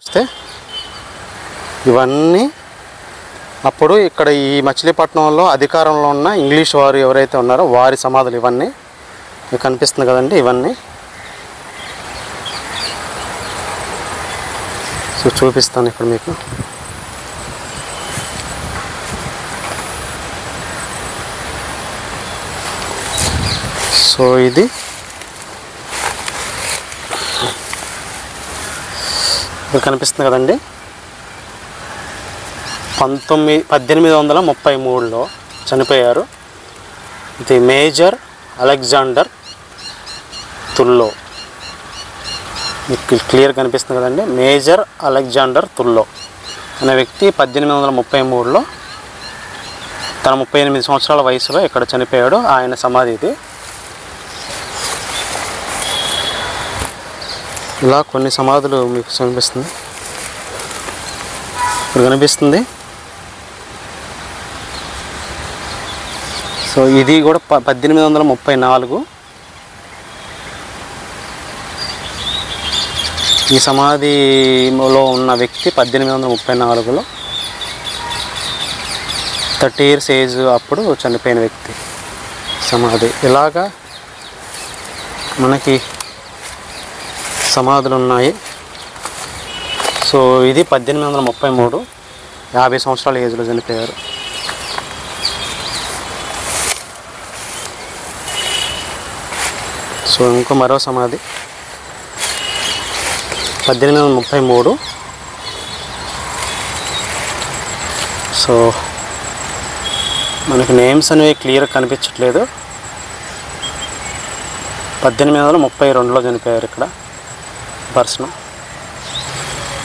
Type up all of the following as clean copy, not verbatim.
చూస్తే ఇవన్నీ అప్పుడు ఇక్కడ ఈ మచిలీపట్నంలో అధికారంలో ఉన్న ఇంగ్లీష్ వారు ఎవరైతే ఉన్నారో వారి సమాధులు ఇవన్నీ మీకు కనిపిస్తుంది కదండి. ఇవన్నీ సో చూపిస్తాను ఇక్కడ మీకు. సో ఇది ఇక్కడ కనిపిస్తుంది కదండి. 1833లో చనిపోయారు. ఇది మేజర్ అలెగ్జాండర్ తుల్లో. మీకు క్లియర్ కనిపిస్తుంది కదండి. మేజర్ అలెగ్జాండర్ తుల్లో అనే వ్యక్తి 1833లో తన 38 సంవత్సరాల వయసులో ఇక్కడ చనిపోయాడు. ఆయన సమాధి ఇది. ఇలా కొన్ని సమాధులు మీకు కనిపిస్తుంది. ఇక్కడ కనిపిస్తుంది. సో ఇది కూడా 1834. ఈ సమాధిలో ఉన్న వ్యక్తి 1834లో 30 years ఏజ్ అప్పుడు చనిపోయిన వ్యక్తి సమాధి. ఇలాగా మనకి సమాధులు ఉన్నాయి. సో ఇది 1833, 50 సంవత్సరాల ఏజ్లో చనిపోయారు. సో ఇంకో మరో సమాధి 1833. సో మనకి నేమ్స్ అనేవి క్లియర్గా కనిపించట్లేదు. 1832లో చనిపోయారు ఇక్కడ పర్సన్.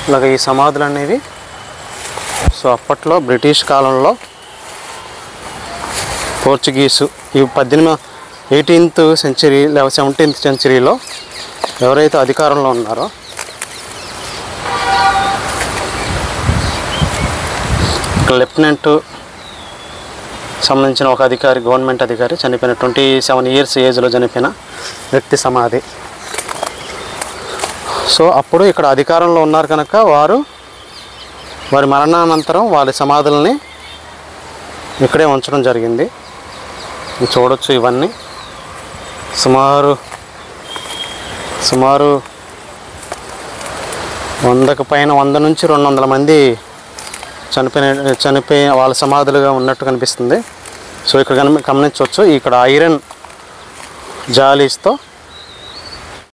ఇలాగ ఈ సమాధులు అనేవి సో అప్పట్లో బ్రిటిష్ కాలంలో పోర్చుగీసు ఈ 18th century లేదా 17th centuryలో ఎవరైతే అధికారంలో ఉన్నారో లెఫ్టినెంట్ సంబంధించిన ఒక అధికారి, గవర్నమెంట్ అధికారి చనిపోయిన 27 years ఏజ్లో చనిపోయిన వ్యక్తి సమాధి. సో అప్పుడు ఇక్కడ అధికారంలో ఉన్నారు కనుక వారి మరణానంతరం వారి సమాధుల్ని ఇక్కడే ఉంచడం జరిగింది. చూడొచ్చు ఇవన్నీ సుమారు 100కు పైన 100 నుంచి 200 మంది చనిపోయి వాళ్ళ సమాధులుగా ఉన్నట్టు కనిపిస్తుంది. సో ఇక్కడ గమనించవచ్చు. ఇక్కడ ఐరన్ జాలీస్తో